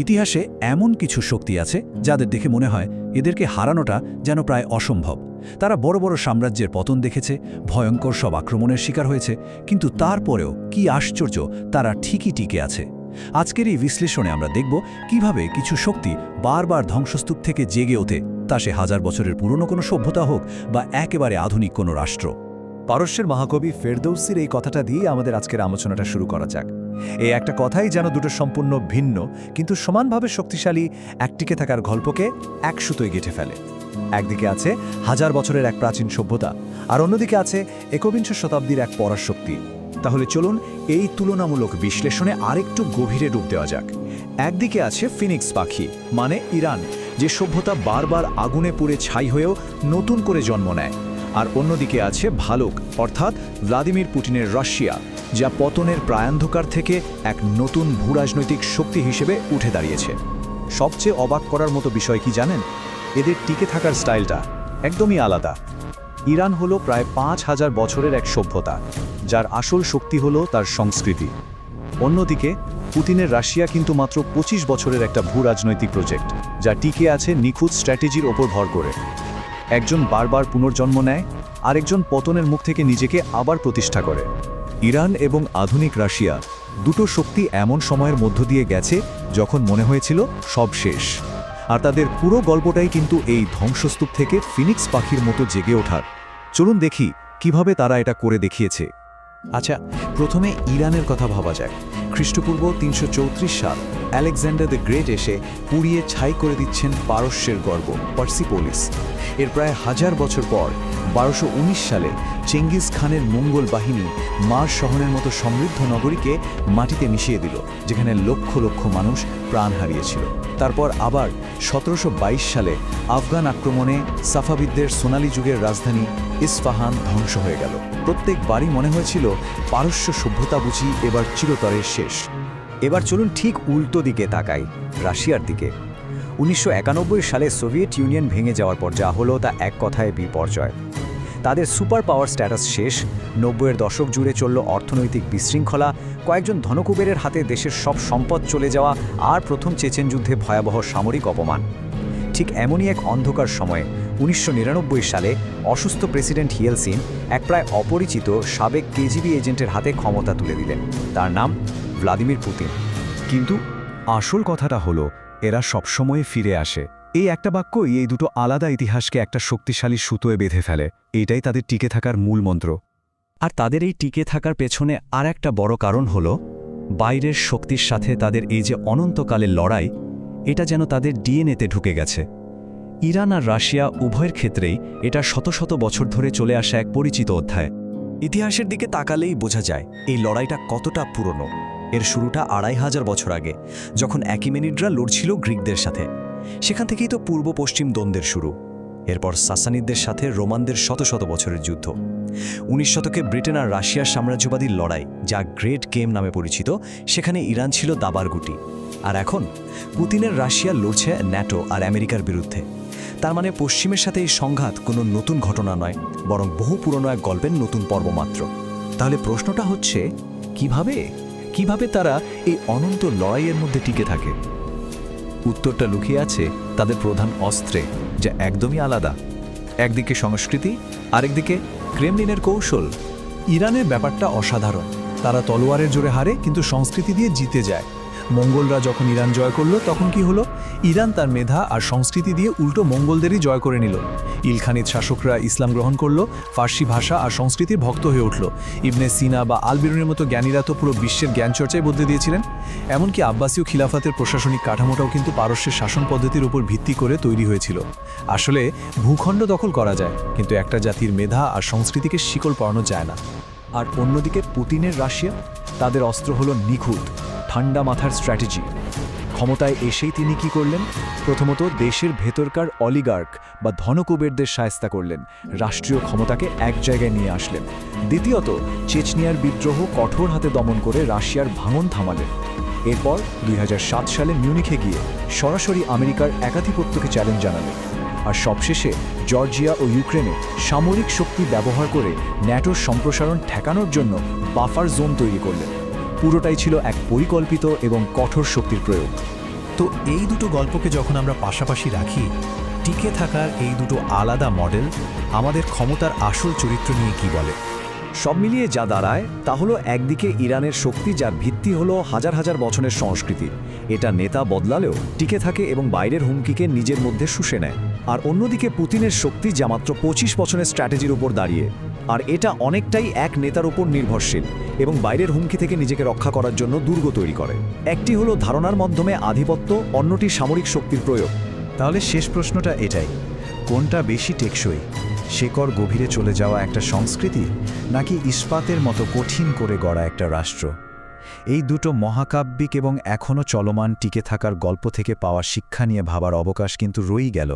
ইতিহাসে এমন কিছু শক্তি আছে যাদের দেখে মনে হয় এদেরকে হারানোটা যেন প্রায় অসম্ভব। তারা বড় বড় সাম্রাজ্যের পতন দেখেছে, ভয়ঙ্কর সব আক্রমণের শিকার হয়েছে, কিন্তু তারপরেও কি আশ্চর্য, তারা ঠিকই টিকে আছে। আজকের এই বিশ্লেষণে আমরা দেখব কিভাবে কিছু শক্তি বারবার ধ্বংসস্তূপ থেকে জেগে ওঠে, তা সে হাজার বছরের পুরনো কোনো সভ্যতা হোক বা একেবারে আধুনিক কোনো রাষ্ট্র। পারস্যের মহাকবি ফেরদৌসির এই কথাটা দিয়ে আমাদের আজকের আলোচনাটা শুরু করা যাক। এই একটা কথাই যেন দুটো সম্পূর্ণ ভিন্ন কিন্তু সমানভাবে শক্তিশালী এক টিকে থাকার গল্পকে এক সুতোয় গেঁথে ফেলে। একদিকে আছে হাজার বছরের এক প্রাচীন সভ্যতা, আর অন্যদিকে আছে একবিংশ শতাব্দীর এক পরাশক্তি। তাহলে চলুন এই তুলনামূলক বিশ্লেষণে আরেকটু গভীরে ডুব দেওয়া যাক। একদিকে আছে ফিনিক্স পাখি, মানে ইরান, যে সভ্যতা বারবার আগুনে পুড়ে ছাই হয়েও নতুন করে জন্ম নেয়। আর অন্যদিকে আছে ভালুক, অর্থাৎ ভ্লাদিমির পুতিনের রাশিয়া, যা পতনের প্রায়ান্ধকার থেকে এক নতুন ভূরাজনৈতিক শক্তি হিসেবে উঠে দাঁড়িয়েছে। সবচেয়ে অবাক করার মতো বিষয় কি জানেন? এদের টিকে থাকার স্টাইলটা একদমই আলাদা। ইরান হলো প্রায় ৫,০০০ বছরের এক সভ্যতা, যার আসল শক্তি হলো তার সংস্কৃতি। অন্যদিকে পুতিনের রাশিয়া কিন্তু মাত্র ২৫ বছরের একটা ভূরাজনৈতিক প্রজেক্ট, যা টিকে আছে নিখুঁত স্ট্র্যাটেজির ওপর ভর করে। একজন বারবার পুনর্জন্ম নেয়, আরেকজন পতনের মুখ থেকে নিজেকে আবার প্রতিষ্ঠা করে। ইরান এবং আধুনিক রাশিয়া দুটো শক্তি এমন সময়ের মধ্য দিয়ে গেছে যখন মনে হয়েছিল সব শেষ। আর তাদের পুরো গল্পটাই কিন্তু এই ধ্বংসস্তূপ থেকে ফিনিক্স পাখির মতো জেগে ওঠার। চলুন দেখি কিভাবে তারা এটা করে দেখিয়েছে। আচ্ছা, প্রথমে ইরানের কথা ভাবা যায়। খ্রিস্টপূর্ব ৩৩৪ সাল আলেকজান্ডার দ্য গ্রেট এসে পুড়িয়ে ছাই করে দিচ্ছেন পারস্যের গর্ব পার্সিপোলিস। এর প্রায় ১০০০ বছর পর ১২১৯ সালে চেঙ্গিস খানের মঙ্গল বাহিনী মার্স শহরের মতো সমৃদ্ধ নগরীকে মাটিতে মিশিয়ে দিল, যেখানে লক্ষ লক্ষ মানুষ প্রাণ হারিয়েছিল। তারপর আবার ১৭২২ সালে আফগান আক্রমণে সাফাবিদদের সোনালি যুগের রাজধানী ইস্পাহান ধ্বংস হয়ে গেল। প্রত্যেকবারই মনে হয়েছিল পারস্য সভ্যতা বুঝি এবার চিরতরে শেষ। এবার চলুন ঠিক উল্টো দিকে তাকাই, রাশিয়ার দিকে। ১৯৯১ সালে সোভিয়েত ইউনিয়ন ভেঙে যাওয়ার পর যা হলো তা এক কথায় বিপর্যয়। তাদের সুপার পাওয়ার স্ট্যাটাস শেষ, ৯০-এর দশক জুড়ে চলল অর্থনৈতিক বিশৃঙ্খলা, কয়েকজন ধনকুবেরের হাতে দেশের সব সম্পদ চলে যাওয়া, আর প্রথম চেচেন যুদ্ধে ভয়াবহ সামরিক অপমান। ঠিক এমনই এক অন্ধকার সময়ে ১৯৯৯ সালে অসুস্থ প্রেসিডেন্ট ইয়েলসিন এক প্রায় অপরিচিত সাবেক কেজিবি এজেন্টের হাতে ক্ষমতা তুলে দিলেন। তার নাম ভ্লাদিমির পুতিন। কিন্তু আসল কথাটা হলো, এরা সবসময় ফিরে আসে। এই একটা বাক্যই এই দুটো আলাদা ইতিহাসকে একটা শক্তিশালী সুতোয় বেঁধে ফেলে। এইটাই তাদের টিকে থাকার মূল মন্ত্র। আর তাদের এই টিকে থাকার পেছনে আর একটা বড় কারণ হলো বাইরের শক্তির সাথে তাদের এই যে অনন্তকালের লড়াই, এটা যেন তাদের ডিএনএতে ঢুকে গেছে। ইরান আর রাশিয়া উভয়ের ক্ষেত্রেই এটা শত শত বছর ধরে চলে আসা এক পরিচিত অধ্যায়। ইতিহাসের দিকে তাকালেই বোঝা যায় এই লড়াইটা কতটা পুরনো। এর শুরুটা ২৫০০ বছর আগে, যখন অ্যাকিমেনিডরা লড়ছিল গ্রিকদের সাথে। সেখান থেকেই তো পূর্ব পশ্চিম দ্বন্দ্বের শুরু। এরপর সাসানিদদের সাথে রোমানদের শত শত বছরের যুদ্ধ। ১৯ শতকে ব্রিটেন আর রাশিয়ার সাম্রাজ্যবাদীর লড়াই, যা গ্রেট গেম নামে পরিচিত, সেখানে ইরান ছিল দাবার গুটি। আর এখন পুতিনের রাশিয়া লড়ছে ন্যাটো আর আমেরিকার বিরুদ্ধে। তার মানে পশ্চিমের সাথে এই সংঘাত কোনো নতুন ঘটনা নয়, বরং বহু পুরনো এক গল্পের নতুন পর্ব মাত্র। তাহলে প্রশ্নটা হচ্ছে, কিভাবে তারা এই অনন্ত লড়াইয়ের মধ্যে টিকে থাকে? উত্তরটা লুকিয়ে আছে তাদের প্রধান অস্ত্রে, যা একদমই আলাদা। একদিকে সংস্কৃতি, আরেকদিকে ক্রেমলিনের কৌশল। ইরানের ব্যাপারটা অসাধারণ। তারা তলোয়ারের জোরে হারে, কিন্তু সংস্কৃতি দিয়ে জিতে যায়। মঙ্গলরা যখন ইরান জয় করল, তখন কি হলো? ইরান তার মেধা আর সংস্কৃতি দিয়ে উল্টো মঙ্গলদেরই জয় করে নিল। ইলখানিদ শাসকরা ইসলাম গ্রহণ করল, ফার্সি ভাষা আর সংস্কৃতির ভক্ত হয়ে উঠল। ইবনে সিনা বা আল বিরুনির মতো জ্ঞানীরা তো পুরো বিশ্বের জ্ঞান চর্চায় বদলে দিয়েছিলেন। এমনকি আব্বাসীয় খিলাফতের প্রশাসনিক কাঠামোটাও কিন্তু পারস্যের শাসন পদ্ধতির উপর ভিত্তি করে তৈরি হয়েছিল। আসলে ভূখণ্ড দখল করা যায়, কিন্তু একটা জাতির মেধা আর সংস্কৃতিকে শিকল পরানো যায় না। আর অন্যদিকে পুতিনের রাশিয়া, তাদের অস্ত্র হলো নিখুঁত ঠান্ডা মাথার স্ট্র্যাটেজি। ক্ষমতায় এসেই তিনি কি করলেন? প্রথমত দেশের ভেতরকার অলিগার্ক বা ধনকুবেরদের শায়েস্তা করলেন, রাষ্ট্রীয় ক্ষমতাকে এক জায়গায় নিয়ে আসলেন। দ্বিতীয়ত চেচনিয়ার বিদ্রোহ কঠোর হাতে দমন করে রাশিয়ার ভাঙন থামালেন। এরপর ২০০৭ সালে মিউনিখে গিয়ে সরাসরি আমেরিকার একাধিপত্যকে চ্যালেঞ্জ জানালেন। আর সবশেষে জর্জিয়া ও ইউক্রেনে সামরিক শক্তি ব্যবহার করে ন্যাটোর সম্প্রসারণ ঠেকানোর জন্য বাফার জোন তৈরি করলেন। পুরোটাই ছিল এক পরিকল্পিত এবং কঠোর শক্তির প্রয়োগ। তো এই দুটো গল্পকে যখন আমরা পাশাপাশি রাখি, টিকে থাকার এই দুটো আলাদা মডেল আমাদের ক্ষমতার আসল চরিত্র নিয়ে কি বলে? সব মিলিয়ে যা দাঁড়ায় তা হলো একদিকে ইরানের শক্তি, যার ভিত্তি হলো হাজার হাজার বছরের সংস্কৃতি, এটা নেতা বদলালেও টিকে থাকে এবং বাইরের হুমকিকে নিজের মধ্যে শুষে নেয়। আর অন্যদিকে পুতিনের শক্তি, যা মাত্র 25 বছরের স্ট্র্যাটেজির উপর দাঁড়িয়ে, আর এটা অনেকটাই এক নেতার উপর নির্ভরশীল এবং বাইরের হুমকি থেকে নিজেকে রক্ষা করার জন্য দুর্গ তৈরি করে। একটি হলো ধারণার মাধ্যমে আধিপত্য, অন্যটি সামরিক শক্তির প্রয়োগ। তাহলে শেষ প্রশ্নটা এটাই, কোনটা বেশি টেকসই, শেকড় গভীরে চলে যাওয়া একটা সংস্কৃতি নাকি ইস্পাতের মতো কঠিন করে গড়া একটা রাষ্ট্র? এই দুটো মহাকাব্যিক এবং এখনও চলমান টিকে থাকার গল্প থেকে পাওয়া শিক্ষা নিয়ে ভাবার অবকাশ কিন্তু রয়েই গেল।